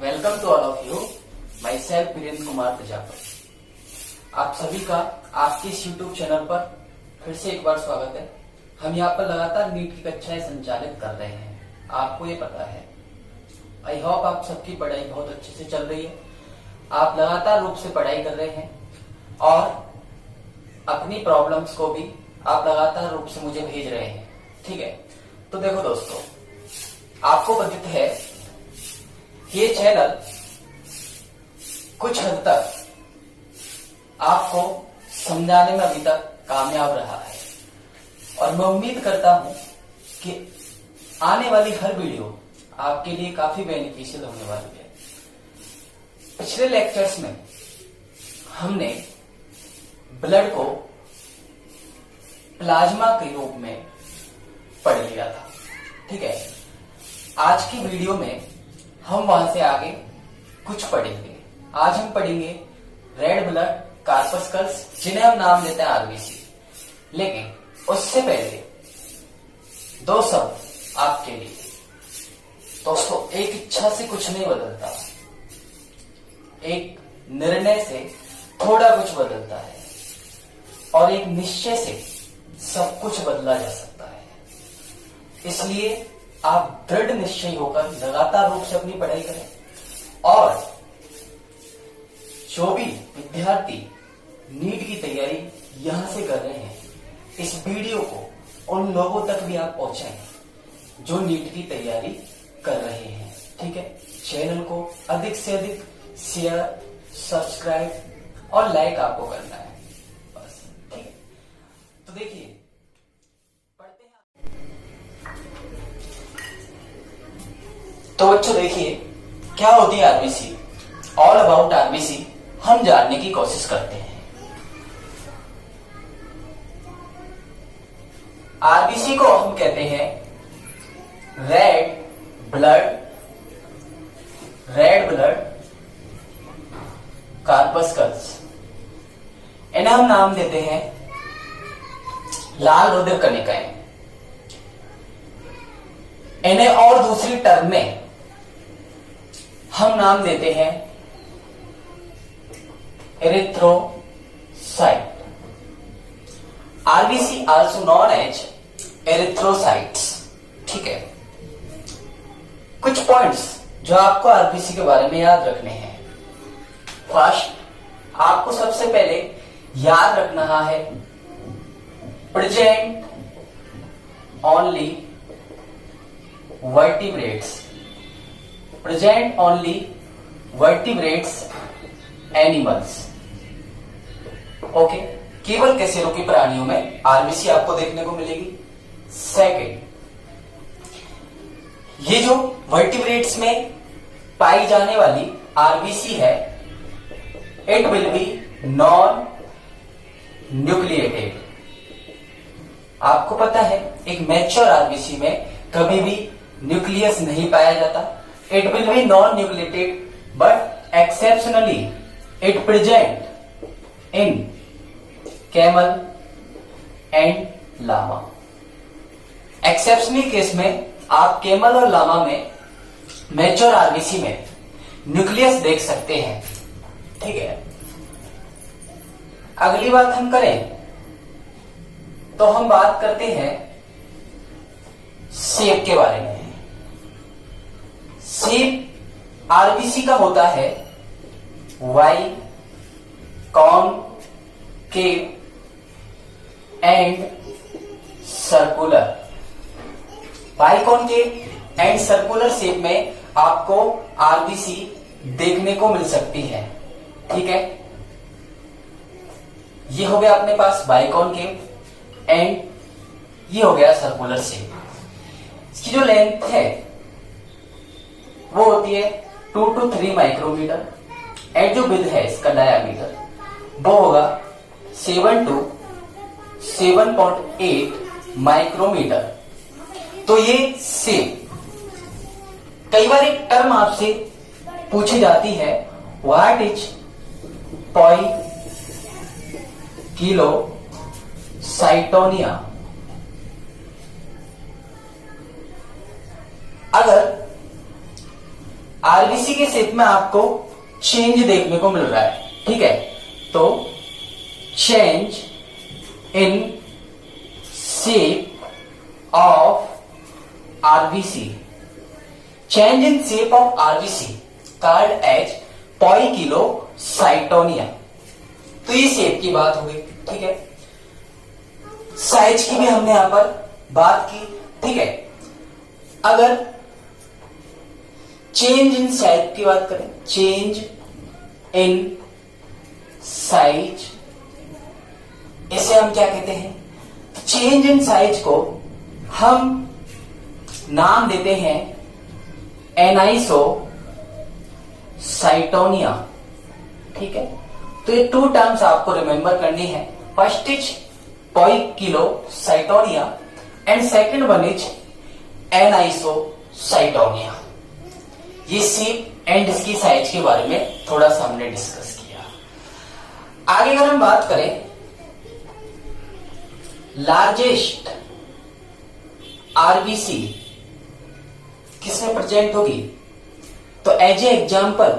Welcome to all of you. Myself Virendra Kumar Prajapati. आप सभी का आपके इस यूट्यूब चैनल पर फिर से एक बार स्वागत है। हम यहाँ पर लगातार नीट की कक्षाएं संचालित कर रहे हैं, आपको ये पता है। आई होप आप सबकी पढ़ाई बहुत अच्छे से चल रही है। आप लगातार रूप से पढ़ाई कर रहे हैं और अपनी प्रॉब्लम्स को भी आप लगातार रूप से मुझे भेज रहे हैं, ठीक है। तो देखो दोस्तों, आपको पता है ये चैनल कुछ हद तक आपको समझाने में अभी तक कामयाब रहा है और मैं उम्मीद करता हूं कि आने वाली हर वीडियो आपके लिए काफी बेनिफिशियल होने वाली है। पिछले लेक्चर्स में हमने ब्लड को प्लाज्मा के रूप में पढ़ लिया था, ठीक है। आज की वीडियो में हम वहां से आगे कुछ पढ़ेंगे। आज हम पढ़ेंगे रेड ब्लड कार्पस्कल्स, जिन्हें हम नाम देते हैं आरबीसी। लेकिन उससे पहले दो शब्द आपके लिए। दोस्तों, एक इच्छा से कुछ नहीं बदलता, एक निर्णय से थोड़ा कुछ बदलता है और एक निश्चय से सब कुछ बदला जा सकता है। इसलिए आप दृढ़ निश्चय होकर लगातार रूप से अपनी पढ़ाई करें और जो भी विद्यार्थी नीट की तैयारी यहां से कर रहे हैं, इस वीडियो को उन लोगों तक भी आप पहुंचाएं जो नीट की तैयारी कर रहे हैं, ठीक है। चैनल को अधिक से अधिक शेयर, सब्सक्राइब और लाइक आपको करना है, बस, ठीक है। तो देखिए, तो बच्चों देखिए, क्या होती है आरबीसी। ऑल अबाउट आरबीसी हम जानने की कोशिश करते हैं। आरबीसी को हम कहते हैं रेड ब्लड कार्पस्कल्स। इन्हें हम नाम देते हैं लाल रुधिर कणिकाएं। इन्हें और दूसरी टर्म में हम नाम देते हैं erythrocyte. RBC also known as erythrocytes, ठीक है। कुछ पॉइंट्स जो आपको आरबीसी के बारे में याद रखने हैं। फर्स्ट, आपको सबसे पहले याद रखना है present only vertebrates animals, okay. केवल कशेरुकी प्राणियों में आरबीसी आपको देखने को मिलेगी। सेकेंड, ये जो वर्टिब्रेट्स में पाई जाने वाली आरबीसी है, it will be non nucleated. आपको पता है एक मैच्योर आरबीसी में कभी भी न्यूक्लियस नहीं पाया जाता। It will be non nucleated but exceptionally it present in camel and llama. Exceptionally case में आप कैमल और लामा में मैच्योर आरबीसी में न्यूक्लियस देख सकते हैं, ठीक है। अगली बात हम करें तो हम बात करते हैं शेप के बारे में। शेप आरबीसी का होता है biconcave and circular. Biconcave and circular shape में आपको आरबीसी देखने को मिल सकती है, ठीक है। ये हो गया अपने पास वाई कॉनकेव एंड ये हो गया सर्कुलर शेप। इसकी जो लेंथ है वो होती है 2 to 3 माइक्रोमीटर एंड जो विड्थ है इसका डायामीटर वो होगा 7 to 7.8 माइक्रोमीटर। तो ये शेप, कई बार एक टर्म आपसे पूछी जाती है, व्हाट इज किलो साइटोनिया। अगर आरबीसी के शेप में आपको चेंज देखने को मिल रहा है, ठीक है। तो change in shape of RBC, change in shape of RBC called as poikilocytosis. तो ये शेप की बात हो गई, ठीक है। साइज की भी हमने यहां पर बात की, ठीक है। अगर चेंज इन साइज की बात करें, चेंज इन साइज, इसे हम क्या कहते हैं? चेंज इन साइज को हम नाम देते हैं एनाइसोसाइटोनिया, ठीक है। तो ये टू टर्म्स आपको रिमेंबर करनी है। First is poikilocytosis and second one is anisocytosis. ये शेप एंड इसकी साइज के बारे में थोड़ा सा हमने डिस्कस किया। आगे अगर हम बात करें लार्जेस्ट आरबीसी किसमें प्रेजेंट होगी, तो एज ए एग्जाम्पल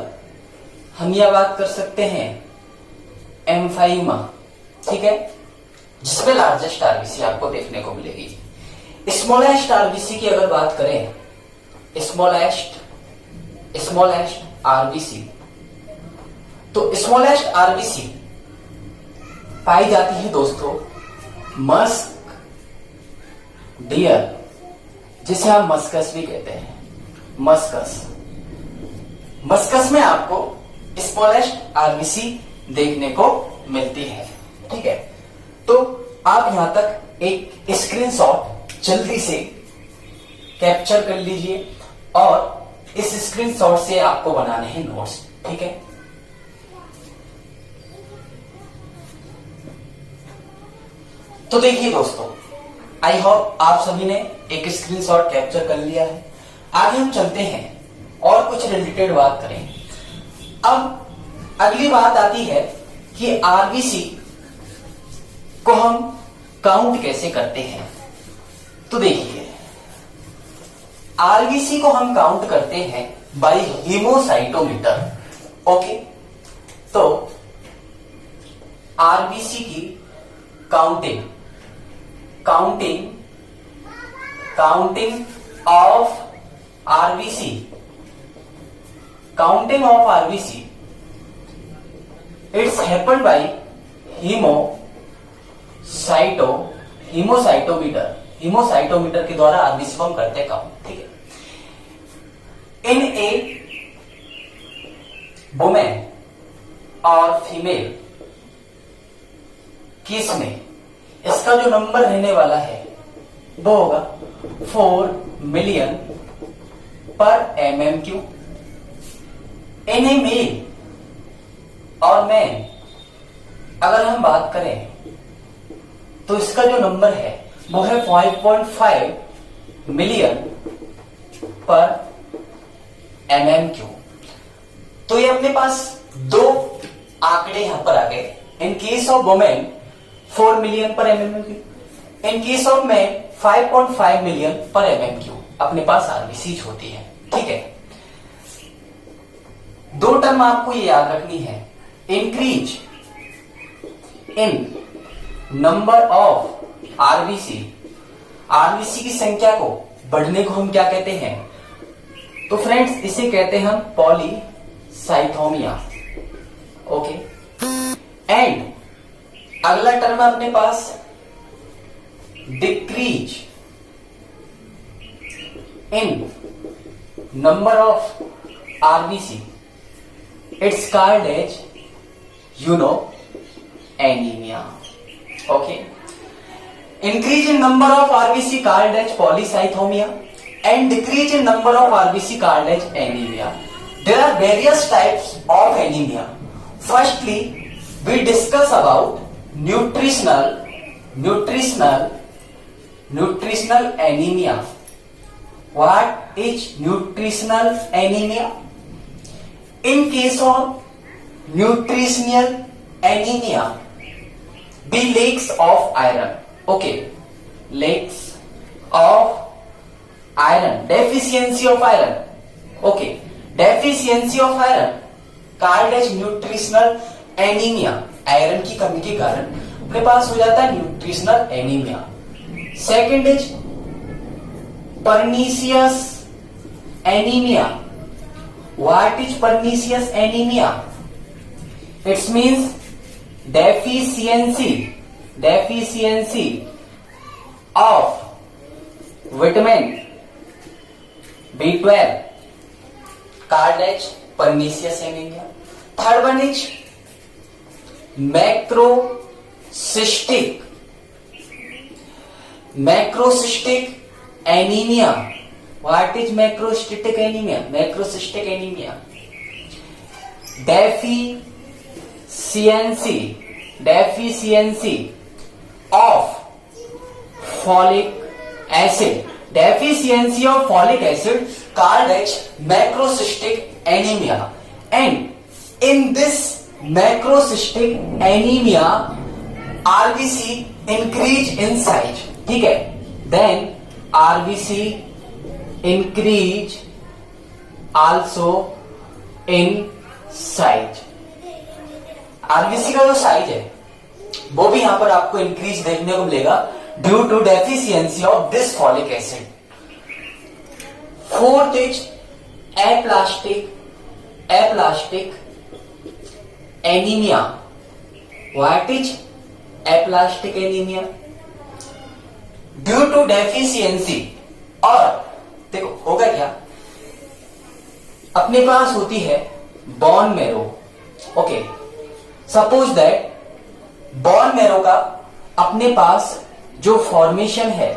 हम यह बात कर सकते हैं एम्फाइमा, ठीक है, जिसमें लार्जेस्ट आरबीसी आपको देखने को मिलेगी। स्मॉलेस्ट आरबीसी की अगर बात करें, स्मॉलेस्ट आरबीसी, तो स्मॉलेस्ट आरबीसी पाई जाती है दोस्तों मस्क डियर, जिसे हम मस्कस भी कहते हैं। मस्कस में आपको स्मॉलेस्ट आरबीसी देखने को मिलती है, ठीक है। तो आप यहां तक एक स्क्रीनशॉट जल्दी से कैप्चर कर लीजिए और इस स्क्रीनशॉट से आपको बनाने हैं नोट्स, ठीक है। तो देखिए दोस्तों, आई होप आप सभी ने एक स्क्रीनशॉट कैप्चर कर लिया है। आगे हम चलते हैं और कुछ रिलेटेड बात करें। अब अगली बात आती है कि आरबीसी को हम काउंट कैसे करते हैं। तो देखिए, आरबीसी को हम काउंट करते हैं बाय हीमोसाइटोमीटर, ओके। तो आरबीसी की counting of RBC, it's happened bye haemocytometer के द्वारा आरबीसी को हम करते हैं काउंट, ठीक है। इन ए वुमेन और फीमेल केस में इसका जो नंबर रहने वाला है वो होगा 4 मिलियन पर MMQ। इन ए मेल और मैन अगर हम बात करें तो इसका जो नंबर है वो है 5.5 मिलियन पर MMQ। तो ये अपने पास दो आंकड़े यहां पर आ गए। इन केस ऑफ वुमेन 4 मिलियन पर MMQ, in case of man 5.5 million पर MMQ अपने पास आरबीसी होती है, ठीक है। दो टर्म आपको ये याद रखनी है, increase in number of RBC, RBC की संख्या को बढ़ने को हम क्या कहते हैं, तो फ्रेंड्स इसे कहते हैं हम पॉलीसाइथोमिया, ओके। एंड अगला टर्म है अपने पास decrease in number of RBC, it's called as anaemia, okay. Increase in number of RBC called as polycythaemia and decrease in number of RBC called as anemia. There are various types of anemia. Firstly, we discuss about nutritional anemia. What is nutritional anemia? In case of nutritional anemia, be lacks of iron. Okay, lacks of iron, deficiency of iron, okay, deficiency of iron called as nutritional anaemia, आयरन की कमी के कारण अपने पास हो जाता है nutritional anaemia. Second is pernicious anaemia. What is pernicious anaemia? It's means deficiency of vitamin B12 called as pernicious anemia. Third one is macrocystic anemia. What is macrocystic anemia? Macrocystic anemia, deficiency of folic acid, deficiency of folic acid called as macrocystic anemia. And in this macrocystic anemia RBC increase in size, ठीक है, then RBC increase also in size. RBC का जो size है वो भी यहां पर आपको इंक्रीज देखने को मिलेगा due to deficiency of this folic acid. Fourth is aplastic anaemia. What is aplastic anaemia? Due to deficiency, और देखो होगा क्या, अपने पास होती है bone marrow. Okay, suppose that bone marrow का अपने पास जो फॉर्मेशन है,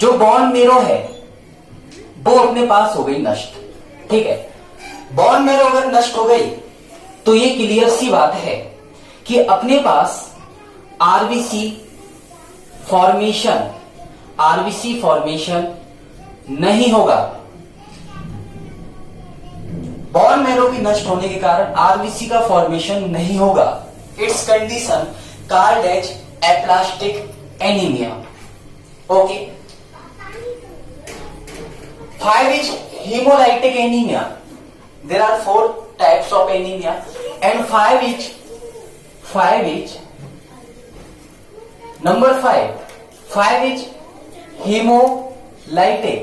जो बोन मैरो है वो अपने पास हो गई नष्ट। ठीक है, बोन मैरो अगर नष्ट हो गई तो ये क्लियर सी बात है कि अपने पास आरबीसी फॉर्मेशन नहीं होगा। बोन मैरो की नष्ट होने के कारण आरबीसी का फॉर्मेशन नहीं होगा। It's condition called as aplastic anaemia. Okay, 5 is hemolytic anemia. There are 4 types of anemia, and 5 is number 5. 5 is hemolytic.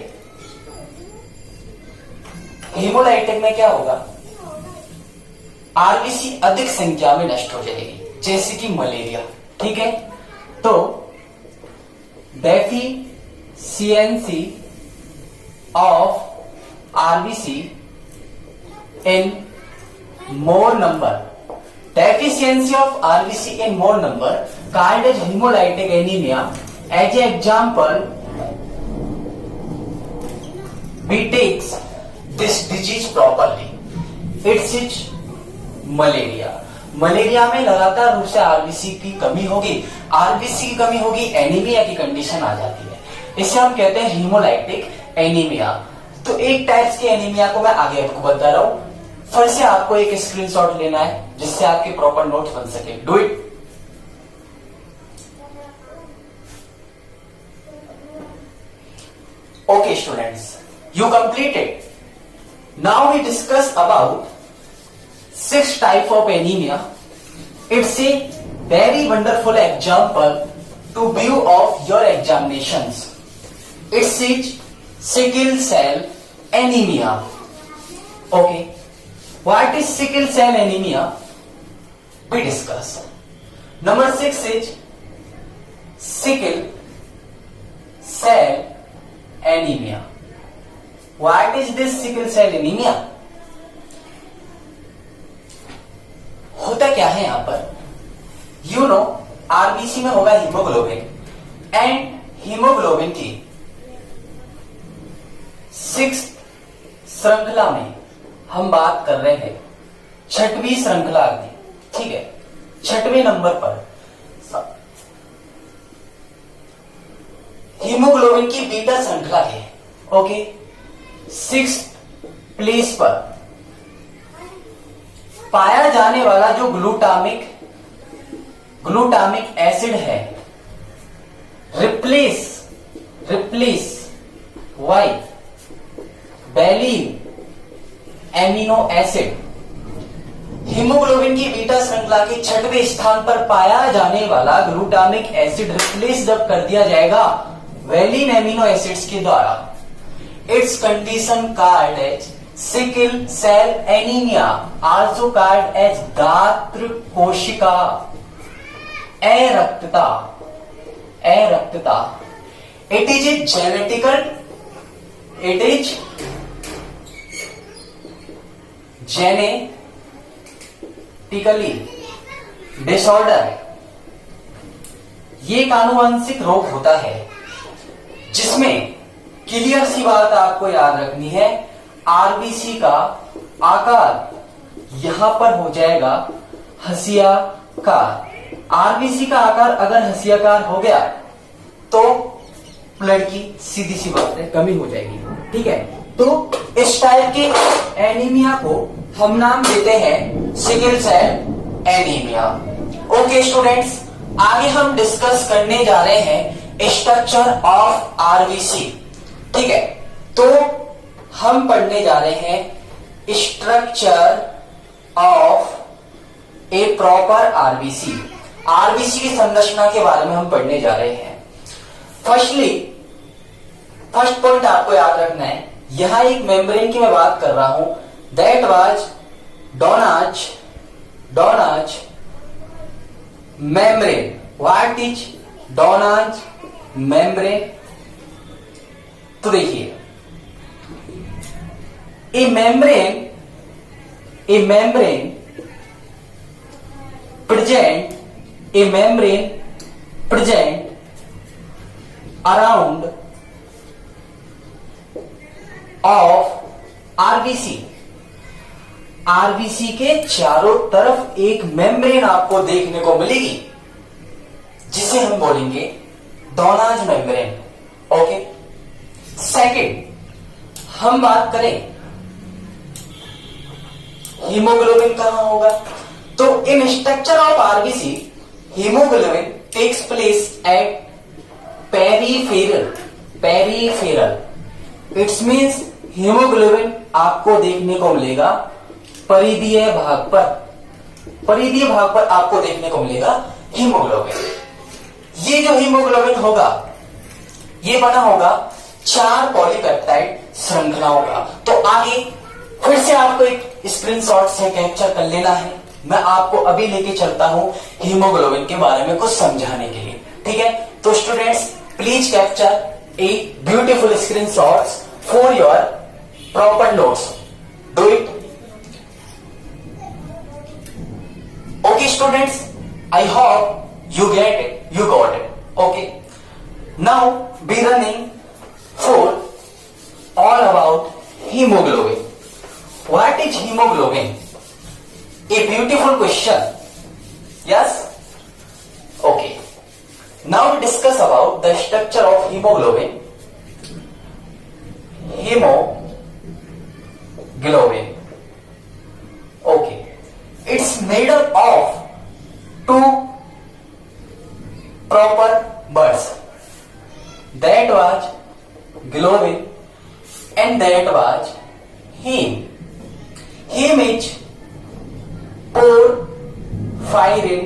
Hemolytic में क्या होगा, आरबीसी अधिक संख्या में नष्ट हो जाएगी, जैसे कि मलेरिया। ठीक है, तो deficiency of RBC in more number, deficiency of RBC in more number called as hemolytic anemia. As an example, we takes this disease properly. It's malaria. Malaria में लगातार रूप से आरबीसी की कमी होगी, आरबीसी की कमी होगी, एनीमिया की कंडीशन आ जाती है। इसे हम कहते हैं हीमोलाइटिक एनीमिया। तो एक टाइप्स की एनीमिया को मैं आगे आपको बता रहा हूं, फिर से आपको एक स्क्रीनशॉट लेना है जिससे आपके प्रॉपर नोट्स बन सके। Do it. Okay students, you completed. Now we discuss about 6 type of anemia. It's a very wonderful example to view of your examinations. It's sickle cell anemia. Okay, what is sickle cell anemia? We discuss. Number 6 is sickle cell anemia. What is this sickle cell anemia? होता क्या है यहां पर, you know, RBC में होगा haemoglobin, and haemoglobin की 6th श्रृंखला में हम बात कर रहे हैं 6वीं श्रृंखला की। ठीक है, 6वें नंबर पर हीमोग्लोबिन की बीटा श्रृंखला है। ओके, 6th प्लेस पर पाया जाने वाला जो ग्लूटामिक एसिड है, replace by valine amino acid. Haemoglobin की बीटा श्रृंखला के 6वें स्थान पर पाया जाने वाला ग्लूटामिक एसिड रिप्लेस जब कर दिया जाएगा वैलिन एमिनो एसिड्स के द्वारा, it's condition called as sickle cell anaemia, also called as गात्र कोशिका अरक्तता। It is a genetically disorder. ये एक आनुवंशिक रोग होता है जिसमें क्लियर सी बात आपको याद रखनी है, आरबीसी का आकार यहां पर हो जाएगा हसियाकार। आरबीसी का आकार अगर हसियाकार हो गया तो ब्लड की सीधी सी बात है कमी हो जाएगी, ठीक है। तो इस टाइप के एनीमिया को हम नाम देते हैं sickle cell anaemia. Okay students, आगे हम डिस्कस करने जा रहे हैं स्ट्रक्चर ऑफ आरबीसी, ठीक है। तो हम पढ़ने जा रहे हैं structure of A proper RBC. RBC की संरचना के बारे में हम पढ़ने जा रहे हैं। फर्स्ट पॉइंट आपको याद रखना है, यहां एक मेम्ब्रेन की मैं बात कर रहा हूं, that was Donnan's membrane. What is Donnan's membrane? तो देखिए, a membrane present around of RBC. RBC के चारों तरफ एक मेम्ब्रेन आपको देखने को मिलेगी जिसे हम बोलेंगे डोनाज मेम्ब्रेन। ओके, सेकंड हम बात करें हीमोग्लोबिन कहां होगा, तो in structure of RBC haemoglobin takes place at peripheral. It's means haemoglobin आपको देखने को मिलेगा परिधीय भाग पर आपको देखने को मिलेगा हीमोग्लोबिन। ये जो हीमोग्लोबिन होगा ये बना होगा 4 पॉलीपेप्टाइड श्रृंखलाओं का। तो आगे फिर से आपको एक स्क्रीनशॉट से कैप्चर कर लेना है, मैं आपको अभी लेके चलता हूं हीमोग्लोबिन के बारे में कुछ समझाने के लिए, ठीक है। तो students please capture a beautiful screenshots for your proper notes, do it. Okay students, I hope you got it. Okay, now be running for all about hemoglobin. What is hemoglobin? A beautiful question. Yes? Okay. Now we discuss about the structure of hemoglobin. Hemoglobin. Okay. It's made up of 2 proper words. That was globin and that was heme. Heme is porphyrin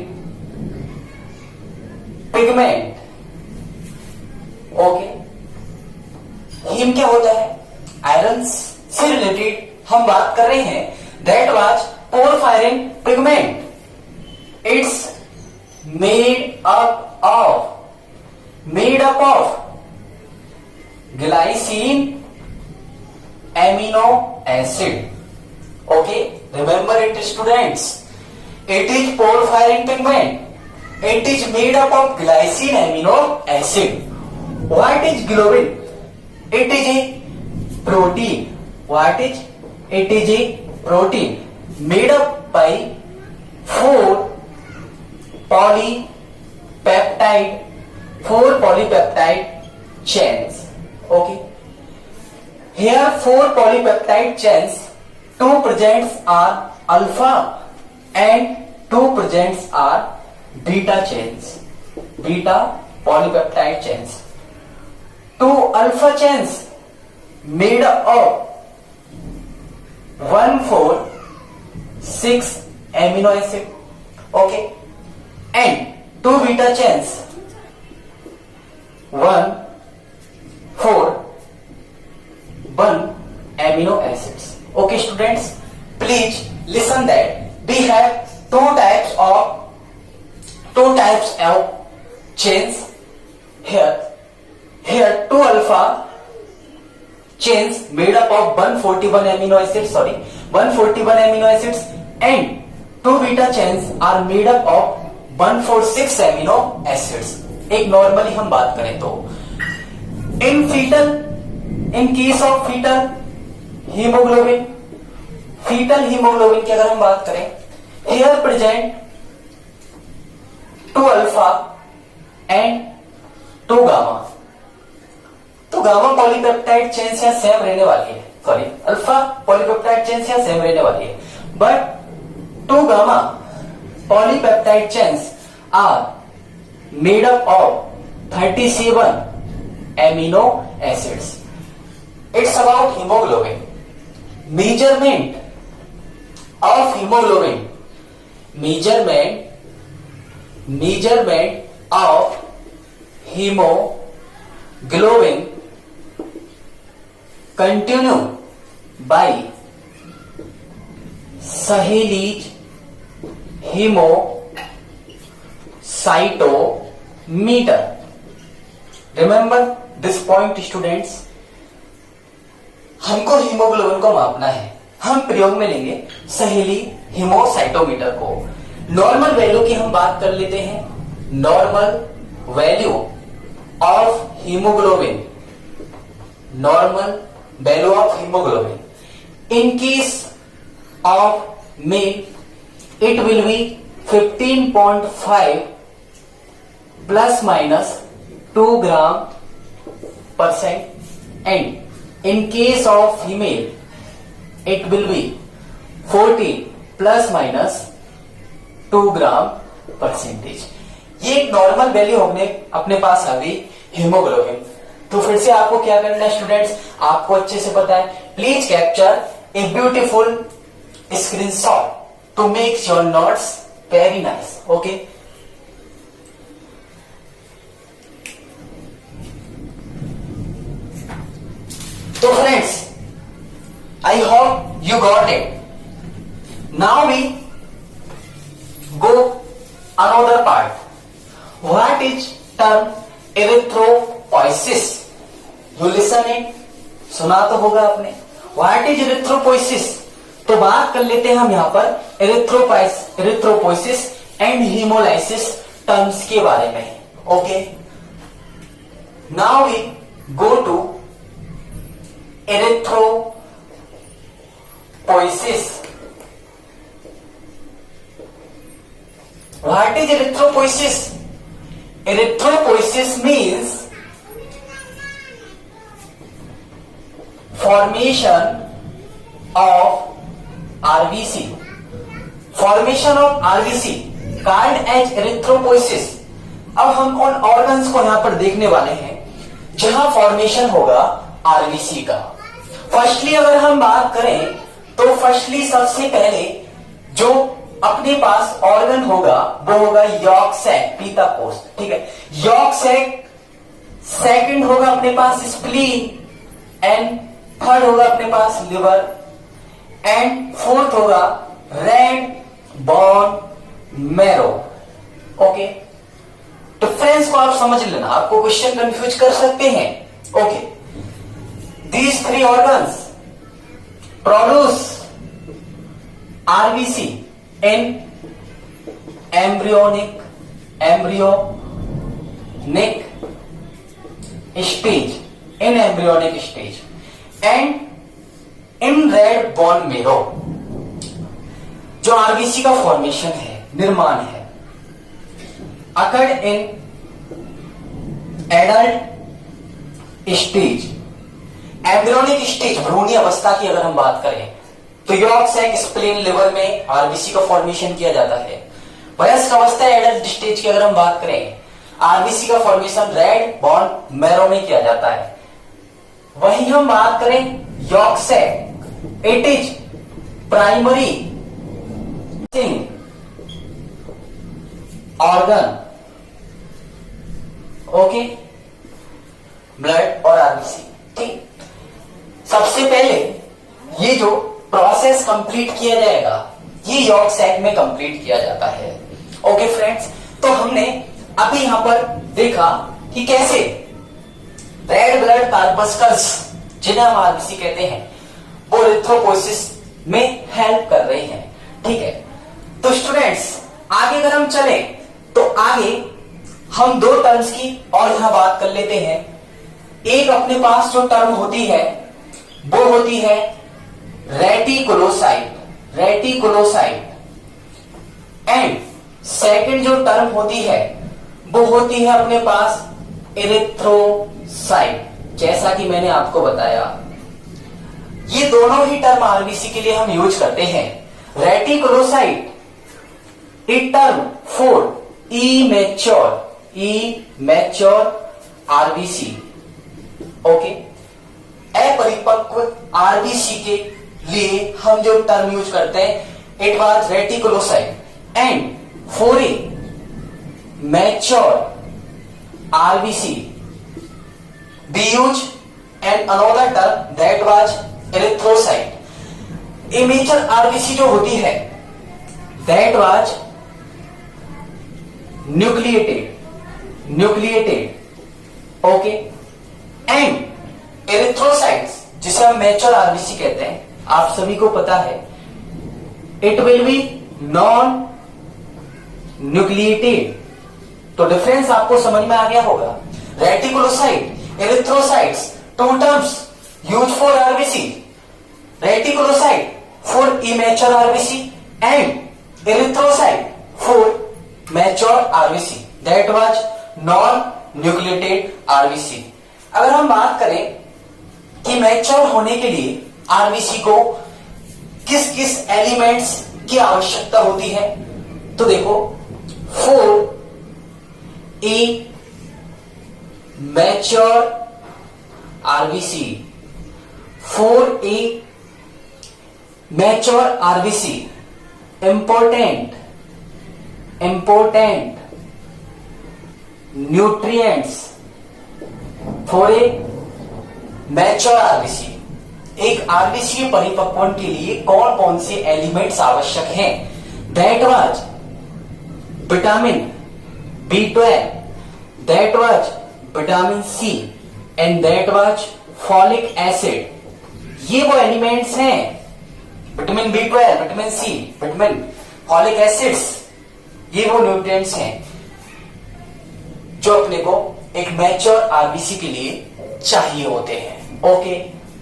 pigment. Okay. Haem क्या होता है? Iron से related हम बात कर रहे हैं। That was porphyrin pigment. It's made up of glycine amino acid. Okay, remember it students, it is porphyrin pigment, it is made up of glycine amino acid. What is globin? It is a protein. What is it? Is a protein made up by 4 polypeptide chains. Okay, here 4 polypeptide chains, 2 presents are alpha and 2 presents are beta chains, beta polypeptide chains. 2 alpha chains made up of 1,4,6 amino acid. Okay, and 2 beta chains 1,4,1 amino acids. Okay students, please listen that we have two types of chains here. 2 alpha chains made up of 141 amino acids, 141 amino acids, and 2 beta chains are made up of 146 amino acids. एक normally हम बात करें तो in case of foetal haemoglobin की अगर हम बात करें, here present 2 alpha and 2 gamma. तो गामा पॉलीपेप्टाइड चेन से सेम रहने वाली है, अल्फा पॉलीपेप्टाइड चेन से सेम रहने वाली है, but 2 gamma polypeptide chains are made up of 37 amino acids. It's about hemoglobin. Measurement of hemoglobin continue by Saheli's hemocytometer. Remember this point students. हमको haemoglobin को मापना है, हम प्रयोग में लेंगे सहेली हीमोसाइटोमीटर को. नॉर्मल वैल्यू की हम बात कर लेते हैं. Normal value of haemoglobin in case of male it will be 15.5 plus minus 2 gram percent, and in case of female it will be 14 plus minus 2 gram percentage. ये एक नॉर्मल वैल्यू हमने अपने पास आ गई हीमोग्लोबिन. तो फिर से आपको क्या करना है स्टूडेंट्स, आपको अच्छे से पता है. Please capture a beautiful screenshot to make your notes very nice. Okay, so friends, I hope you got it. Now we go another part. What is term erythropoiesis? You listen it, सुना तो होगा आपने. What is erythropoiesis? तो बात कर लेते हैं हम यहां पर एरिथ्रोपोइसिस एंड हीमोलाइसिस टर्म्स के बारे में. Okay, now we go to erythropoiesis. What is erythropoiesis? Erythropoiesis means formation of RBC, formation of RBC called as erythropoiesis. अब हम उन ऑर्गन्स को यहां पर देखने वाले हैं जहां फॉर्मेशन होगा RBC का. फर्स्टली अगर हम बात करें तो फर्स्टली सबसे पहले जो अपने पास ऑर्गन होगा वो होगा यॉर्क सैक, पीताकोष. ठीक है, यॉर्क सैक. सेकंड होगा अपने पास स्प्लीन, एंड थर्ड होगा अपने पास लिवर, एंड फोर्थ होगा रेड बोन मैरो. ओके, तो फ्रेंड्स को आप समझ लेना, आपको क्वेश्चन कंफ्यूज कर सकते हैं. Okay, these 3 organs produce RBC in embryonic stage and in red bone marrow. जो RBC का फॉर्मेशन है, निर्माण है, occurred in adult stage, embryonic stage, भ्रूणी अवस्था की अगर हम बात करें तो यॉर्क सैक, स्प्लीन, लिवर में RBC का फॉर्मेशन किया जाता है. वयस्क अवस्था, एडल्ट स्टेज की अगर हम बात करें, RBC का फॉर्मेशन रेड बॉन मैरो में किया जाता है. वहीं हम बात करें yolk sac, it is primary organ, okay, blood और आरबीसी। ठीक, सबसे पहले ये जो प्रोसेस कंप्लीट किया जाएगा ये यॉर्क सैक में कंप्लीट किया जाता है। ओके फ्रेंड्स, तो हमने अभी यहां पर देखा कि कैसे रेड ब्लड कॉर्पस्कल्स, जिन्हें हम आरबीसी कहते हैं, वो इरिथ्रोपोइसिस में हेल्प कर रही हैं। ठीक है, तो स्टूडेंट्स आगे अगर हम चले तो आगे हम दो टर्म्स की और यहां बात कर लेते हैं। एक अपने पास जो टर्म होती है वो होती है रेटिकुलोसाइट, रेटिकुलोसाइट, एंड सेकंड जो टर्म होती है वो होती है अपने पास इरिथ्रोसाइट। जैसा कि मैंने आपको बताया, ये दोनों ही टर्म आरबीसी के लिए हम यूज करते हैं। Reticulocyte a term for immature RBC, okay, अपरिपक्व आरबीसी के लिए हम जो टर्म यूज करते हैं it was reticulocyte, and for a mature RBC we use and another term that was erythrocyte. Immature RBC जो होती है that was nucleated, okay, and erythrocytes जिसे हम मैच्योर आरबीसी कहते हैं, आप सभी को पता है, it will be non nucleated. तो डिफरेंस आपको समझ में आ गया होगा। Reticulocyte, erythrocytes, two terms use for RBC, reticulocyte for immature RBC and erythrocyte for mature RBC, that was non nucleated RBC. अगर हम बात करें कि मैच्योर होने के लिए आरबीसी को किस किस एलिमेंट्स की आवश्यकता होती है, तो देखो, for a mature RBC, for a mature RBC important nutrients for a mature RBC. एक आरबीसी परिपक्वन के लिए कौन कौन से एलिमेंट्स आवश्यक हैं? That was vitamin B12, that was vitamin C, and that was folic acid. ये वो एलिमेंट्स हैं, vitamin B12, vitamin C, vitamin, folic acids, ये वो न्यूट्रिएंट्स हैं जो अपने को एक मैच्योर आरबीसी के लिए चाहिए होते हैं। ओके,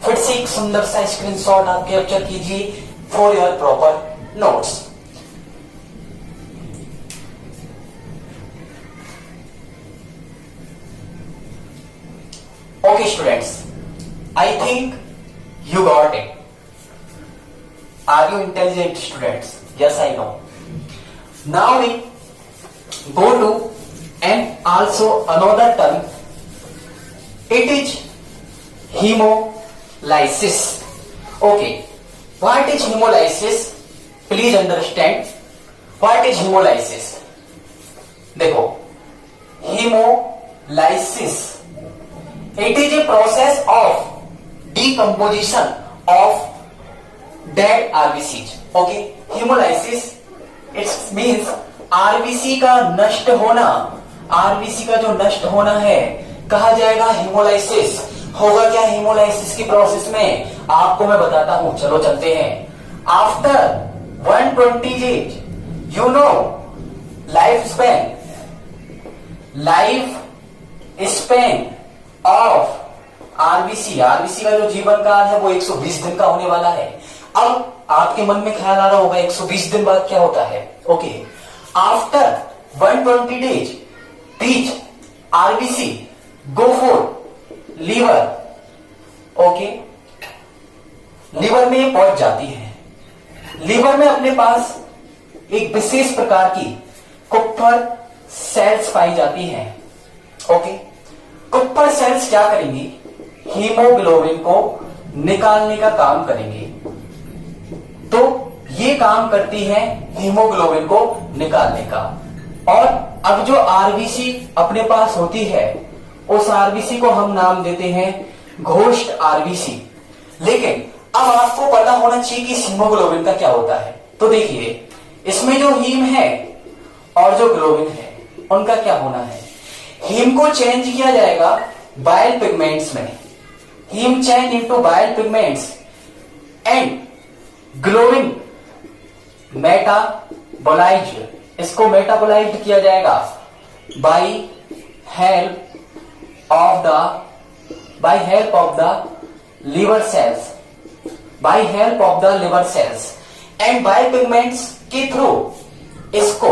फिर से एक सुंदर सा स्क्रीनशॉट आप कैप्चर कीजिए for your proper notes. Okay students, I think you got it. Are you intelligent students? Yes, I know. Now we go to and also another term. It is hemolysis. Okay. What is hemolysis? Please understand. What is hemolysis? देखो, hemolysis. It is a process of decomposition of dead RBCs. Okay, hemolysis it means RBC का नष्ट होना। RBC का जो नष्ट होना है कहा जाएगा हेमोलाइसिस। होगा क्या हेमोलाइसिस की प्रोसेस में, आपको मैं बताता हूं, चलो चलते हैं। After 120 days, you know, life span of RBC, RBC का जो जीवन काल है वो 120 दिन का होने वाला है। अब आपके मन में ख्याल आ रहा होगा 120 दिन बाद क्या होता है। Okay, after 120 days each RBC go for liver. Okay, liver में पहुंच जाती है। लीवर में अपने पास एक विशेष प्रकार की कुप्फर सेल्स पाई जाती हैं। ओके, कुप्फर सेल्स क्या करेंगी, हीमोग्लोबिन को निकालने का काम करेंगे। तो काम करती हैं हीमोग्लोबिन को निकालने का। और अब जो आरबीसी अपने पास होती है उस आरबीसी को हम नाम देते हैं घोष्ट आरबीसी। लेकिन अब आपको पता होना चाहिए कि हीमोग्लोबिन का क्या होता है। तो देखिए इसमें जो हीम है और जो ग्लोबिन है उनका क्या होना है। हीम को चेंज किया जाएगा बाइल पिगमेंट्स में, haem change into bile pigments and globin metabolised, इसको मेटाबोलाइज्ड किया जाएगा by help of the liver cells, by help of the liver cells and bile pigments के थ्रू इसको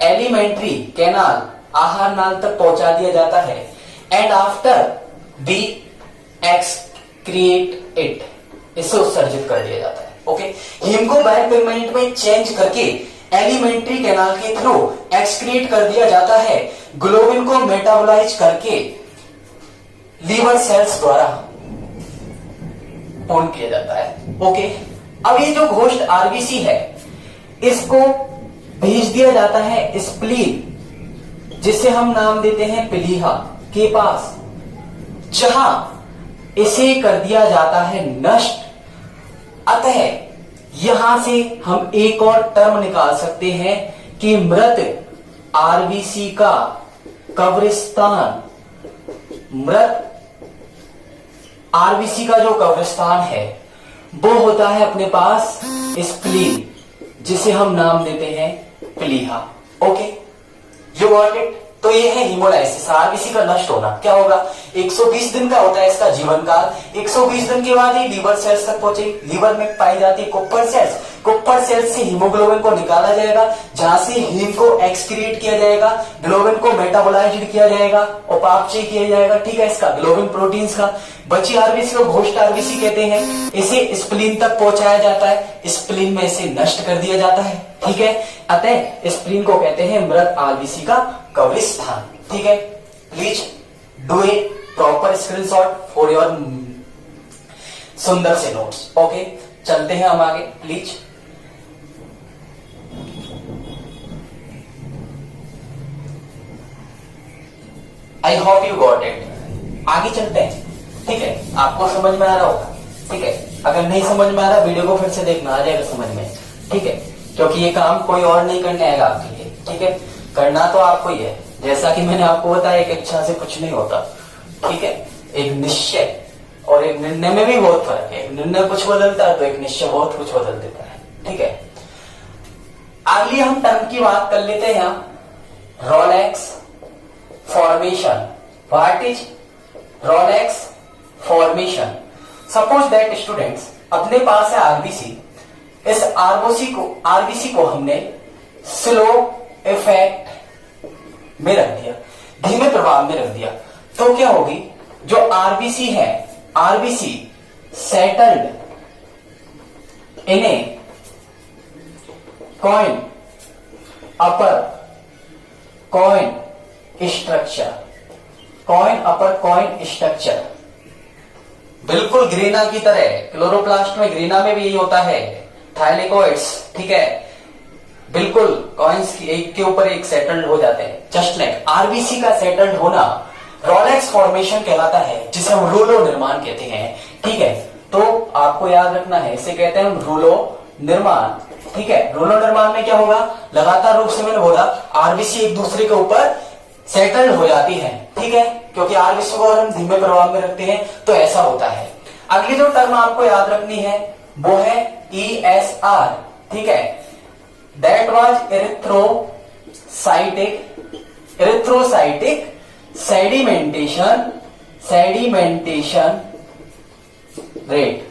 एलिमेंट्री कैनाल, आहार नाल तक पहुंचा दिया जाता है and after we excrete it, इसे उत्सर्जित कर दिया जाता है। ओके, हीम को बाइल पिगमेंट में चेंज करके एलिमेंट्री कैनाल के थ्रू एक्सक्रिएट कर दिया जाता है, ग्लोबिन को मेटाबोलाइज करके लीवर सेल्स द्वारा पूर्ण किया जाता है। ओके, अब ये जो घोष्ट आरबीसी है इसको भेज दिया जाता है स्प्लीन, जिसे हम नाम देते हैं प्लीहा के पास, जहां इसे कर दिया जाता है नष्ट। अतः यहां से हम एक और टर्म निकाल सकते हैं कि मृत आरबीसी का कब्रिस्तान, मृत आरबीसी का जो कब्रिस्तान है वो होता है अपने पास स्प्लीन, जिसे हम नाम देते हैं प्लीहा। Okay, you got it. तो ये है हीमोलाइसिस, आरबीसी का नष्ट होना। क्या होगा, 120 दिन का होता है इसका जीवन काल। 120 दिन के बाद ही लीवर सेल्स तक पहुंचे, लीवर में पाई जाती है कुप्पर सेल्स, कुप्पर सेल्स से हीमोग्लोबिन को निकाला जाएगा, जहां से हीम को एक्सक्रीट किया जाएगा, ग्लोबिन को मेटाबोलाइज्ड किया जाएगा, उपापचय किया जाएगा, ठीक है, इसका ग्लोबिन प्रोटीन्स का। बची आरबीसी को घोष्ट आरबीसी कहते हैं। इसे स्प्लीन तक पहुंचाया जाता है, स्प्लीन में इसे नष्ट कर दिया जाता है, ठीक है। अतः स्प्लीन को कहते हैं मृत आरबीसी का कब्रिस्तान, ठीक है। Please do a proper screenshot for your सुंदर से नोट्स। ओके, चलते हैं हम आगे please. I hope you got it. आगे चलते हैं, ठीक है। आपको समझ में आ रहा होगा, ठीक है। अगर नहीं समझ में आ रहा वीडियो को फिर से देखना, आ जाएगा समझ में, ठीक है। क्योंकि ये काम कोई और नहीं करने आएगा आपके लिए, ठीक है। करना तो आपको ही है, जैसा कि मैंने आपको बताया एक इच्छा से कुछ नहीं होता, ठीक है। एक निश्चय और एक निर्णय में भी बहुत फर्क है। निर्णय कुछ बदलता है तो एक निश्चय बहुत कुछ बदल देता है, ठीक है। अगली हम टर्म की बात कर लेते हैं यहाँ, Rolex formation. What is Rolex formation? Suppose that students, अपने पास है आरबीसी, इस आरबीसी को हमने स्लो इफेक्ट में रख दिया, धीमे प्रभाव में रख दिया, तो क्या होगी, जो आरबीसी है, RBC settled in a coin upper coin structure, coin upper coin structure, बिल्कुल ग्रेना की तरह। क्लोरोप्लास्ट में, ग्रेना में भी यही होता है, थाइलेकोइड्स, ठीक है, बिल्कुल कॉइन्स की एक के ऊपर एक सेटल्ड हो जाते हैं। जस्ट लाइक आरबीसी का सेटल्ड होना रोलेक्स फॉर्मेशन कहलाता है, जिसे हम रूलो निर्माण कहते हैं, ठीक है। तो आपको याद रखना है, इसे कहते हैं हम रूलो निर्माण, ठीक है। रूलो निर्माण में क्या होगा, लगातार रूप से मैंने बोला आरबीसी एक दूसरे के ऊपर सेटल्ड हो जाती है, ठीक है, क्योंकि आरबीसी को हम धीमे प्रभाव में रखते हैं तो ऐसा होता है। अगली जो टर्म आपको याद रखनी है वो है ESR, ठीक है, that was erythrocytic sedimentation rate.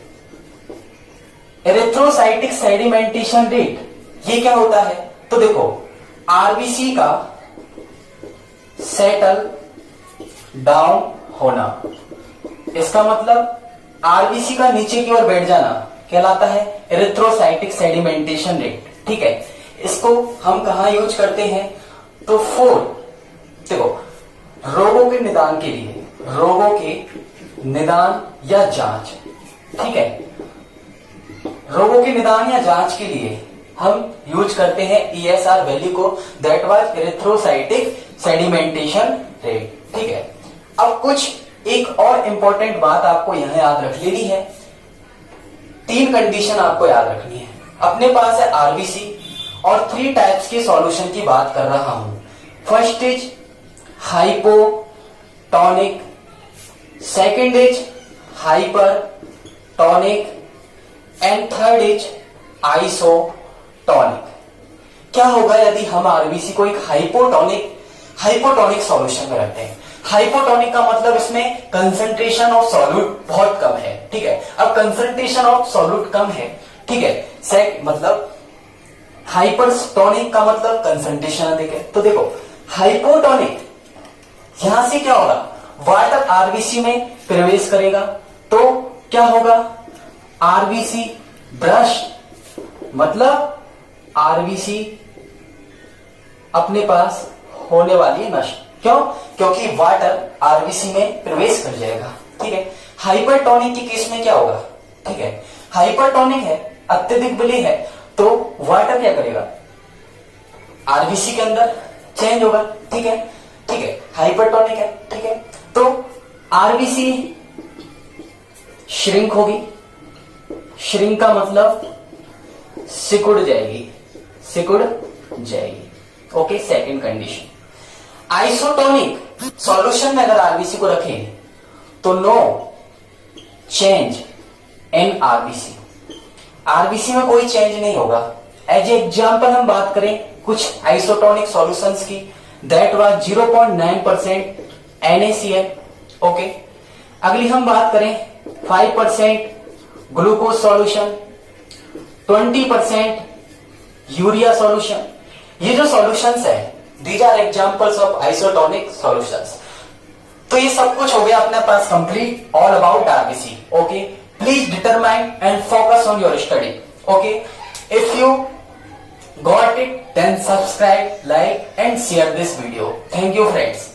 Erythrocytic sedimentation rate ये क्या होता है, तो देखो आरबीसी का सेटल डाउन होना, इसका मतलब आरबीसी का नीचे की ओर बैठ जाना कहलाता है इरिथ्रोसाइटिक सेडिमेंटेशन रेट, ठीक है। इसको हम कहा यूज करते हैं, तो देखो रोगों के निदान के लिए, रोगों के निदान या जांच, ठीक है। रोगों के निदान या जांच के लिए हम यूज करते हैं ESR वैल्यू को, that was erythrocytic sedimentation rate. ठीक है। अब कुछ एक और इंपॉर्टेंट बात आपको यहां याद रख लेनी है, 3 कंडीशन आपको याद रखनी है। अपने पास है आरबीसी और 3 टाइप्स के सॉल्यूशन की बात कर रहा हूं। First is hypotonic, second is hypertonic and third is isotonic. क्या होगा यदि हम आरबीसी को एक हाइपोटोनिक सॉल्यूशन में रखते हैं? हाइपोटोनिक का मतलब इसमें कंसंट्रेशन ऑफ सॉल्यूट बहुत कम है। ठीक है। अब कंसंट्रेशन ऑफ सॉल्यूट कम है, ठीक है, मतलब हाइपरटोनिक का मतलब कंसंट्रेशन अधिक है। तो देखो हाइपोटोनिक, यहां से क्या होगा, वाटर आरबीसी में प्रवेश करेगा तो क्या होगा, आरबीसी ब्रश, मतलब आरबीसी अपने पास होने वाली है नष्ट। क्यों? क्योंकि वाटर आरबीसी में प्रवेश कर जाएगा। ठीक है। हाइपरटोनिक की केस में क्या होगा, ठीक है, हाइपरटोनिक है, अत्यधिक विलय है, तो वाटर क्या करेगा, आरबीसी के अंदर चेंज होगा। ठीक है। ठीक है। हाइपरटोनिक है, ठीक है, तो आरबीसी श्रिंक होगी। श्रिंक का मतलब सिकुड़ जाएगी, सिकुड़ जाएगी। Okay, second condition. Isotonic solution में अगर आरबीसी को रखें तो no change in RBC, RBC में कोई चेंज नहीं होगा। एज एग्जाम्पल हम बात करें कुछ आइसोटोनिक सॉल्यूशंस की, दैट वाज 0.9% NaCl। ओके। अगली हम बात करें 5% ग्लूकोज सॉल्यूशन, 20% यूरिया सॉल्यूशन। ये जो सॉल्यूशंस है, these are examples of isotonic solutions. तो ये सब कुछ हो गया अपने पास complete, all about RBC. Okay, please determine and focus on your study. Okay, if you got it, then subscribe, like and share this video. Thank you friends.